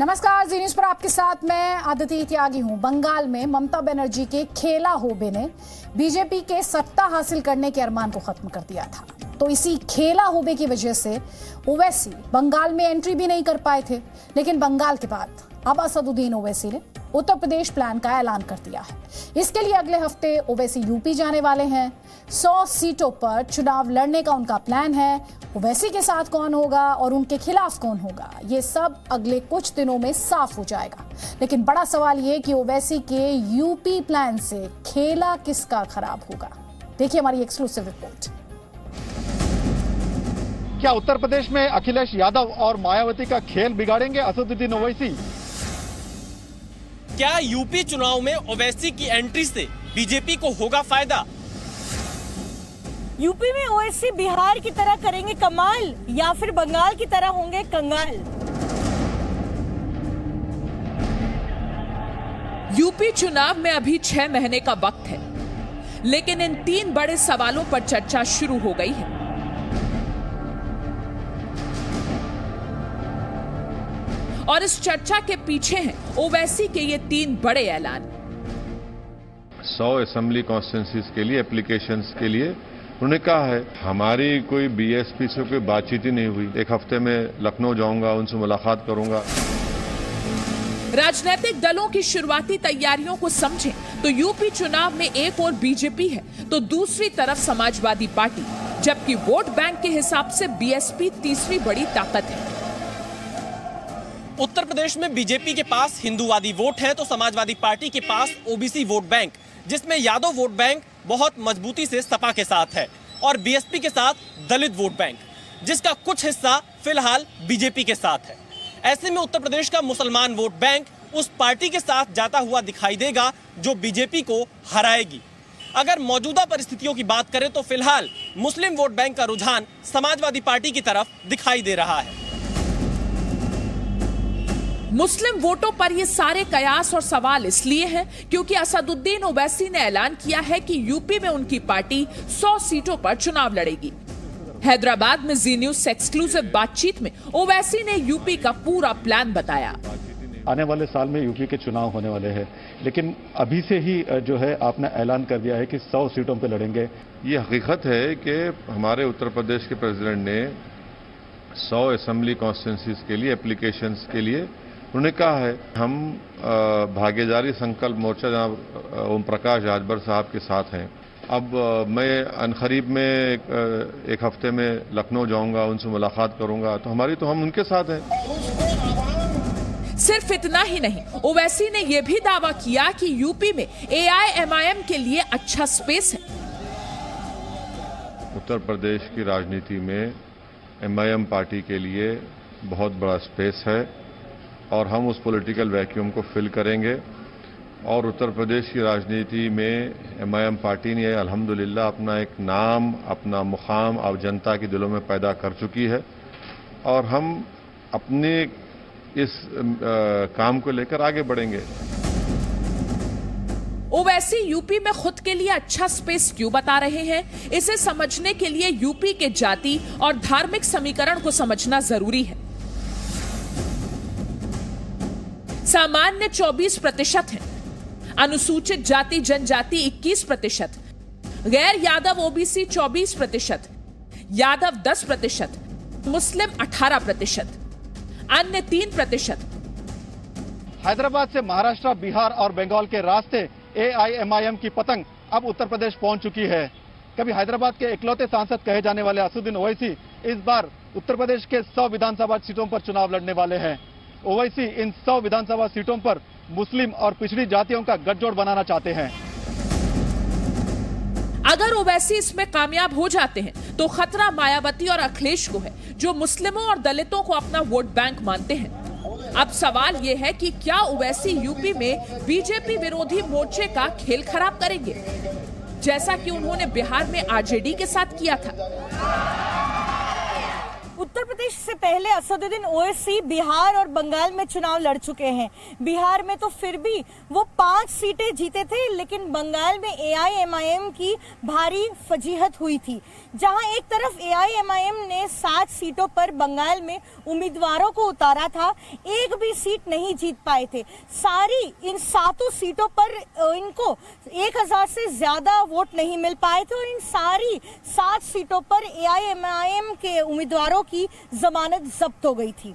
नमस्कार, जी न्यूज पर आपके साथ मैं आदिति त्यागी हूं। बंगाल में ममता बनर्जी के खेला होबे ने बीजेपी के सत्ता हासिल करने के अरमान को खत्म कर दिया था। तो इसी खेला होबे की वजह से ओवैसी बंगाल में एंट्री भी नहीं कर पाए थे। लेकिन बंगाल के बाद अब असदुद्दीन ओवैसी ने उत्तर प्रदेश प्लान का ऐलान कर दिया है। इसके लिए अगले हफ्ते ओवैसी यूपी जाने वाले हैं। 100 सीटों पर चुनाव लड़ने का उनका प्लान है। ओवैसी के साथ कौन होगा और उनके खिलाफ कौन होगा, ये सब अगले कुछ दिनों में साफ हो जाएगा। लेकिन बड़ा सवाल ये कि ओवैसी के यूपी प्लान से खेला किसका खराब होगा। देखिए हमारी एक्सक्लूसिव रिपोर्ट। क्या उत्तर प्रदेश में अखिलेश यादव और मायावती का खेल बिगाड़ेंगे असदुद्दीन ओवैसी? क्या यूपी चुनाव में ओवैसी की एंट्री से बीजेपी को होगा फायदा? यूपी में ओवैसी बिहार की तरह करेंगे कमाल या फिर बंगाल की तरह होंगे कंगाल? यूपी चुनाव में अभी 6 महीने का वक्त है, लेकिन इन 3 बड़े सवालों पर चर्चा शुरू हो गई है। और इस चर्चा के पीछे हैं ओवैसी के ये 3 बड़े ऐलान। 100 असेंबली कॉन्स्टिट्यूंसीज के लिए एप्लीकेशंस के लिए उन्होंने कहा है हमारी कोई बीएसपी से कोई बातचीत ही नहीं हुई। एक हफ्ते में लखनऊ जाऊंगा, उनसे मुलाकात करूंगा। राजनीतिक दलों की शुरुआती तैयारियों को समझें तो यूपी चुनाव में एक ओर बीजेपी है तो दूसरी तरफ समाजवादी पार्टी, जबकि वोट बैंक के हिसाब से बीएसपी तीसरी बड़ी ताकत है। उत्तर प्रदेश में बीजेपी के पास हिंदूवादी वोट है तो समाजवादी पार्टी के पास ओबीसी वोट बैंक, जिसमें यादव वोट बैंक बहुत मजबूती से सपा के साथ है, और बीएसपी के साथ दलित वोट बैंक, जिसका कुछ हिस्सा फिलहाल बीजेपी के साथ है। ऐसे में उत्तर प्रदेश का मुसलमान वोट बैंक उस पार्टी के साथ जाता हुआ दिखाई देगा जो बीजेपी को हराएगी। अगर मौजूदा परिस्थितियों की बात करें तो फिलहाल मुस्लिम वोट बैंक का रुझान समाजवादी पार्टी की तरफ दिखाई दे रहा है। मुस्लिम वोटों पर ये सारे कयास और सवाल इसलिए हैं क्योंकि असदुद्दीन ओवैसी ने ऐलान किया है कि यूपी में उनकी पार्टी 100 सीटों पर चुनाव लड़ेगी। हैदराबाद में जी न्यूज से एक्सक्लूसिव बातचीत में ओवैसी ने यूपी का पूरा प्लान बताया। आने वाले साल में यूपी के चुनाव होने वाले हैं, लेकिन अभी से ही जो है आपने ऐलान कर दिया है कि 100 सीटों पर लड़ेंगे। ये हकीकत है कि हमारे उत्तर प्रदेश के प्रेसिडेंट ने 100 असेंबली कॉन्स्टिट्यूंसीज के लिए एप्लीकेशंस के लिए उन्होंने कहा है हम भागीदारी संकल्प मोर्चा जनाब ओम प्रकाश राजभर साहब के साथ हैं। अब मैं अनकरीब में एक हफ्ते में लखनऊ जाऊंगा, उनसे मुलाकात करूंगा, तो हम उनके साथ हैं। सिर्फ इतना ही नहीं, ओवैसी ने यह भी दावा किया कि यूपी में एआईएमआईएम के लिए अच्छा स्पेस है। उत्तर प्रदेश की राजनीति में एमआईएम पार्टी के लिए बहुत बड़ा स्पेस है और हम उस पॉलिटिकल वैक्यूम को फिल करेंगे। और उत्तर प्रदेश की राजनीति में एमआईएम पार्टी ने अल्हम्दुलिल्लाह अपना एक नाम, अपना मुकाम अब जनता के दिलों में पैदा कर चुकी है और हम अपने इस काम को लेकर आगे बढ़ेंगे। ओवैसी यूपी में खुद के लिए अच्छा स्पेस क्यों बता रहे हैं, इसे समझने के लिए यूपी के जाति और धार्मिक समीकरण को समझना जरूरी है। सामान्य 24% है, अनुसूचित जाति जनजाति 21%, गैर यादव ओबीसी 24%, यादव 10%, मुस्लिम 18%, अन्य 3%। हैदराबाद से महाराष्ट्र, बिहार और बंगाल के रास्ते एआईएमआईएम की पतंग अब उत्तर प्रदेश पहुंच चुकी है। कभी हैदराबाद के इकलौते सांसद कहे जाने वाले असदुद्दीन ओवैसी इस बार उत्तर प्रदेश के 100 विधानसभा सीटों पर चुनाव लड़ने वाले हैं। ओवैसी इन 100 विधानसभा सीटों पर मुस्लिम और पिछड़ी जातियों का गठजोड़ बनाना चाहते हैं। अगर ओवैसी इसमें कामयाब हो जाते हैं तो खतरा मायावती और अखिलेश को है, जो मुस्लिमों और दलितों को अपना वोट बैंक मानते हैं। अब सवाल यह है कि क्या ओवैसी यूपी में बीजेपी विरोधी मोर्चे का खेल खराब करेंगे, जैसा कि उन्होंने बिहार में आरजेडी के साथ किया था। उत्तर प्रदेश से पहले असदुद्दीन ओवैसी बिहार और बंगाल में चुनाव लड़ चुके हैं। बिहार में तो फिर भी वो 5 सीटें जीते थे, लेकिन बंगाल में एआईएमआईएम की भारी फजीहत हुई थी, जहां एक तरफ एआईएमआईएम ने में 7 सीटों पर बंगाल में उम्मीदवारों को उतारा था, एक भी सीट नहीं जीत पाए थे। सारी इन 7 सीटों पर इनको 1000 से ज्यादा वोट नहीं मिल पाए थे और इन सारी 7 सीटों पर AIMIM के उम्मीदवारों की जमानत जब्त हो गई थी।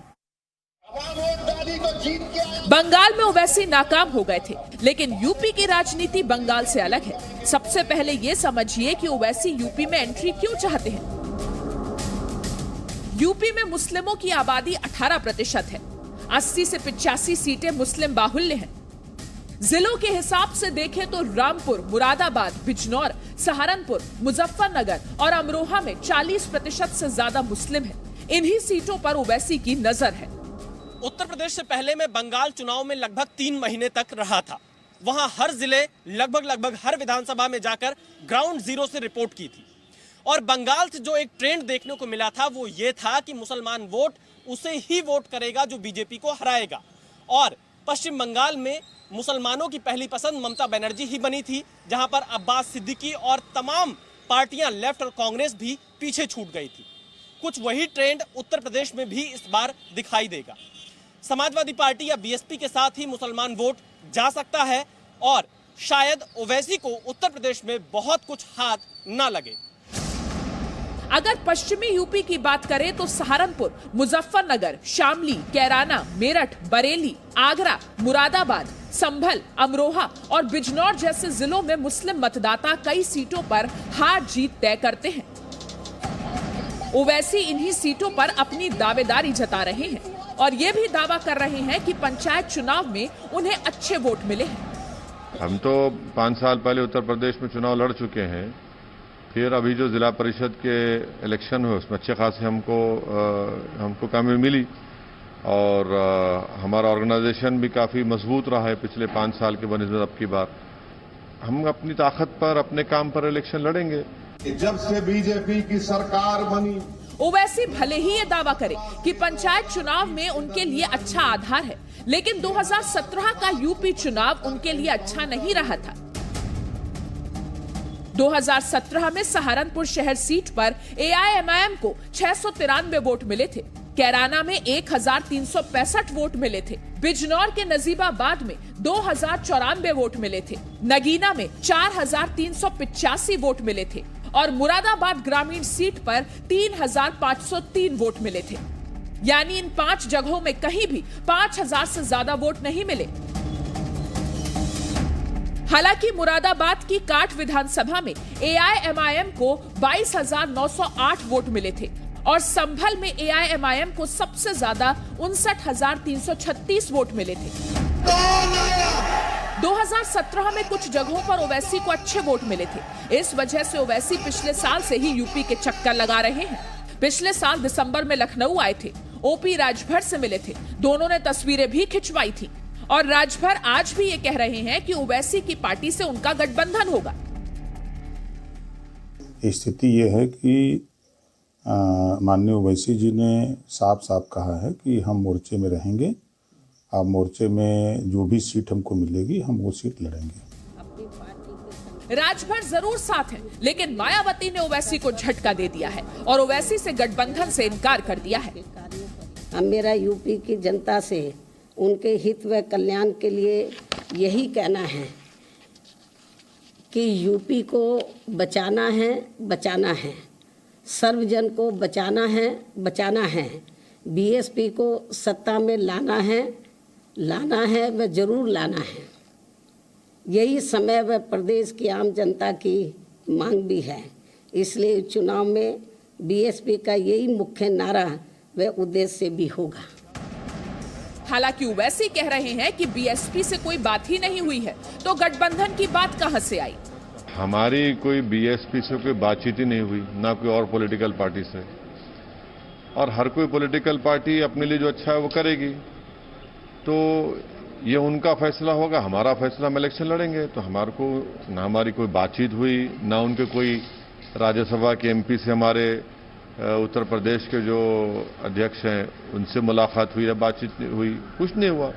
बंगाल में ओवैसी नाकाम हो गए थे, लेकिन यूपी की राजनीति बंगाल से अलग है। सबसे पहले ये समझिए कि ओवैसी यूपी में एंट्री क्यों चाहते हैं। यूपी में मुस्लिमों की आबादी 18% है। 80 से 85 सीटें मुस्लिम बाहुल्य हैं। जिलों के हिसाब से देखें तो रामपुर, मुरादाबाद, बिजनौर, सहारनपुर, मुजफ्फरनगर और अमरोहा में 40% से ज्यादा मुस्लिम हैं। इन्हीं सीटों पर ओवैसी की नजर है। उत्तर प्रदेश से पहले मैं बंगाल चुनाव में लगभग 3 महीने तक रहा था। वहां हर जिले लगभग हर विधानसभा में जाकर ग्राउंड जीरो से रिपोर्ट की थी और बंगाल से जो एक ट्रेंड देखने को मिला था वो ये था कि मुसलमान वोट उसे ही वोट करेगा जो बीजेपी को हराएगा। और पश्चिम बंगाल में मुसलमानों की पहली पसंद ममता बनर्जी ही बनी थी, जहां पर अब्बास सिद्दीकी और तमाम पार्टियां लेफ्ट और कांग्रेस भी पीछे छूट गई थी। कुछ वही ट्रेंड उत्तर प्रदेश में भी इस बार दिखाई देगा। समाजवादी पार्टी या बीएसपी के साथ ही मुसलमान वोट जा सकता है और शायद ओवैसी को उत्तर प्रदेश में बहुत कुछ हाथ ना लगे। अगर पश्चिमी यूपी की बात करें तो सहारनपुर, मुजफ्फरनगर, शामली, कैराना, मेरठ, बरेली, आगरा, मुरादाबाद, संभल, अमरोहा और बिजनौर जैसे जिलों में मुस्लिम मतदाता कई सीटों पर हार जीत तय करते हैं। ओवैसी इन्हीं सीटों पर अपनी दावेदारी जता रहे हैं और ये भी दावा कर रहे हैं कि पंचायत चुनाव में उन्हें अच्छे वोट मिले हैं। हम तो 5 साल पहले उत्तर प्रदेश में चुनाव लड़ चुके हैं, फिर अभी जो जिला परिषद के इलेक्शन हुए उसमें अच्छे खासे हमको कामयाबी मिली और हमारा ऑर्गेनाइजेशन भी काफ़ी मजबूत रहा है पिछले 5 साल के बनिस्बत। अब की बार हम अपनी ताकत पर, अपने काम पर इलेक्शन लड़ेंगे। जब से बीजेपी की सरकार बनी, ओवैसी भले ही ये दावा करे कि पंचायत चुनाव में उनके लिए अच्छा आधार है, लेकिन 2017 का यूपी चुनाव उनके लिए अच्छा नहीं रहा था। 2017 में सहारनपुर शहर सीट पर AIMIM को 693 वोट मिले थे। कैराना में 1365 वोट मिले थे। बिजनौर के नजीबाबाद में 2094 वोट मिले थे। नगीना में 4385 वोट मिले थे और मुरादाबाद ग्रामीण सीट पर 3503 वोट मिले थे। यानी इन 5 जगहों में कहीं भी 5000 से ज्यादा वोट नहीं मिले। हालांकि मुरादाबाद की काट विधानसभा में AIMIM को 22,908 वोट मिले थे और संभल में AIMIM को सबसे ज्यादा 59,336 वोट मिले थे। 2017 में कुछ जगहों पर ओवैसी को अच्छे वोट मिले थे। इस वजह से ओवैसी पिछले साल से ही यूपी के चक्कर लगा रहे हैं। पिछले साल दिसंबर में लखनऊ आए थे, OP राजभर से मिले थे, दोनों ने तस्वीरें भी खिंचवाई थी और राजभर आज भी ये कह रहे हैं कि ओवैसी की पार्टी से उनका गठबंधन होगा। स्थिति ये है कि माननीय ओवैसी जी ने साफ साफ कहा है कि हम मोर्चे में रहेंगे, अब मोर्चे में जो भी सीट हमको मिलेगी हम वो सीट लड़ेंगे। राजभर जरूर साथ हैं, लेकिन मायावती ने ओवैसी को झटका दे दिया है और ओवैसी से गठबंधन से इनकार कर दिया है। मेरा यूपी की जनता से उनके हित व कल्याण के लिए यही कहना है कि यूपी को बचाना है, सर्वजन को बचाना है, बीएसपी को सत्ता में लाना है व जरूर लाना है। यही समय व प्रदेश की आम जनता की मांग भी है। इसलिए चुनाव में बीएसपी का यही मुख्य नारा व उद्देश्य भी होगा। हालांकि ओवैसी कह रहे हैं कि बीएसपी से कोई बात ही नहीं हुई है, तो गठबंधन की बात कहां से आई? हमारी कोई बीएसपी से कोई बातचीत ही नहीं हुई, ना कोई और पॉलिटिकल पार्टी से। और हर कोई पॉलिटिकल पार्टी अपने लिए जो अच्छा है वो करेगी, तो ये उनका फैसला होगा। हमारा फैसला हम इलेक्शन लड़ेंगे, तो हमारे को ना हमारी कोई बातचीत हुई, ना उनके कोई राज्यसभा के एमपी से हमारे उत्तर प्रदेश के जो अध्यक्ष हैं उनसे मुलाकात हुई या बातचीत हुई, कुछ नहीं हुआ।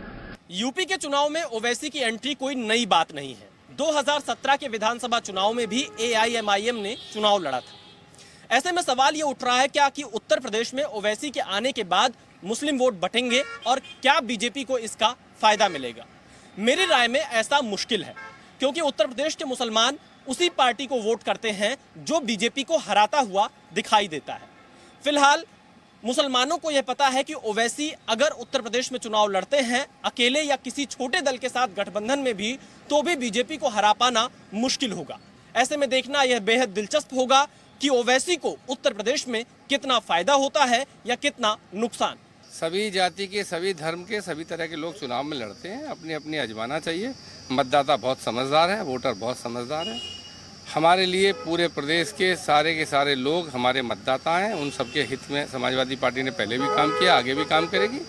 यूपी के चुनाव में ओवैसी की एंट्री कोई नई बात नहीं है। 2017 के विधानसभा चुनाव में भी AIMIM ने चुनाव लड़ा था। ऐसे में सवाल ये उठ रहा है क्या कि उत्तर प्रदेश में ओवैसी के आने के बाद मुस्लिम वोट बटेंगे और क्या बीजेपी को इसका फायदा मिलेगा? मेरी राय में ऐसा मुश्किल है, क्योंकि उत्तर प्रदेश के मुसलमान उसी पार्टी को वोट करते हैं जो बीजेपी को हराता हुआ दिखाई देता है। फिलहाल मुसलमानों को यह पता है कि ओवैसी अगर उत्तर प्रदेश में चुनाव लड़ते हैं अकेले या किसी छोटे दल के साथ गठबंधन में भी, तो भी बीजेपी को हरा पाना मुश्किल होगा। ऐसे में देखना यह बेहद दिलचस्प होगा कि ओवैसी को उत्तर प्रदेश में कितना फायदा होता है या कितना नुकसान। सभी जाति के, सभी धर्म के, सभी तरह के लोग चुनाव में लड़ते हैं, अपनी अपनी आजमाना चाहिए। मतदाता बहुत समझदार है, वोटर बहुत समझदार है। हमारे लिए पूरे प्रदेश के सारे लोग हमारे मतदाता हैं। उन सबके हित में समाजवादी पार्टी ने पहले भी काम किया, आगे भी काम करेगी।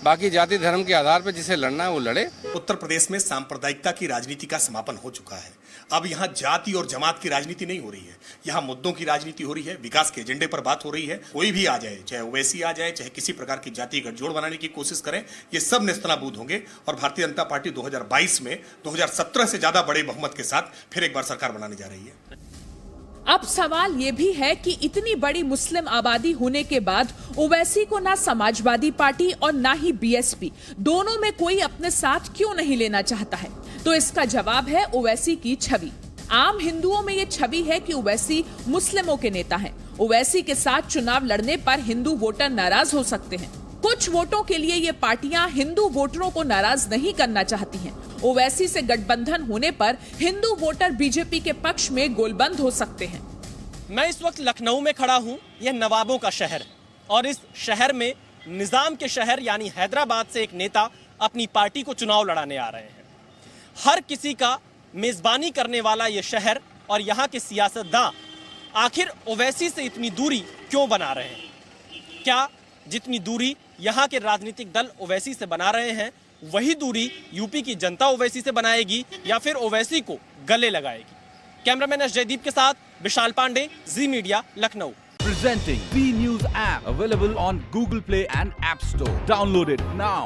बाकी जाति धर्म के आधार पर जिसे लड़ना है वो लड़े। उत्तर प्रदेश में सांप्रदायिकता की राजनीति का समापन हो चुका है। अब यहाँ जाति और जमात की राजनीति नहीं हो रही है, यहाँ मुद्दों की राजनीति हो रही है, विकास के एजेंडे पर बात हो रही है। कोई भी आ जाए, चाहे ओवैसी आ जाए, चाहे किसी प्रकार की जाति गठजोड़ बनाने की कोशिश करें, ये सब नेस्तनाबूद होंगे और भारतीय जनता पार्टी 2022 में 2017 से ज्यादा बड़े बहुमत के साथ फिर एक बार सरकार बनाने जा रही है। अब सवाल ये भी है कि इतनी बड़ी मुस्लिम आबादी होने के बाद ओवैसी को ना समाजवादी पार्टी और ना ही बीएसपी, दोनों में कोई अपने साथ क्यों नहीं लेना चाहता है? तो इसका जवाब है ओवैसी की छवि। आम हिंदुओं में ये छवि है कि ओवैसी मुस्लिमों के नेता हैं। ओवैसी के साथ चुनाव लड़ने पर हिंदू वोटर नाराज हो सकते हैं। कुछ वोटों के लिए ये पार्टियां हिंदू वोटरों को नाराज नहीं करना चाहती हैं। ओवैसी से गठबंधन होने पर हिंदू वोटर बीजेपी के पक्ष में गोलबंद हो सकते हैं। मैं इस वक्त लखनऊ में खड़ा हूं। यह नवाबों का शहर है और इस शहर में निजाम के शहर यानी हैदराबाद से एक नेता अपनी पार्टी को चुनाव लड़ाने आ रहे हैं। हर किसी का मेजबानी करने वाला यह शहर और यहाँ के सियासतदां आखिर ओवैसी से इतनी दूरी क्यों बना रहे हैं? क्या जितनी दूरी यहाँ के राजनीतिक दल ओवैसी से बना रहे हैं वही दूरी यूपी की जनता ओवैसी से बनाएगी या फिर ओवैसी को गले लगाएगी? कैमरामैन एस जयदीप के साथ Vishal Pandey, Zee media, Lucknow. Presenting B News app available on Google Play and App Store. Download it now.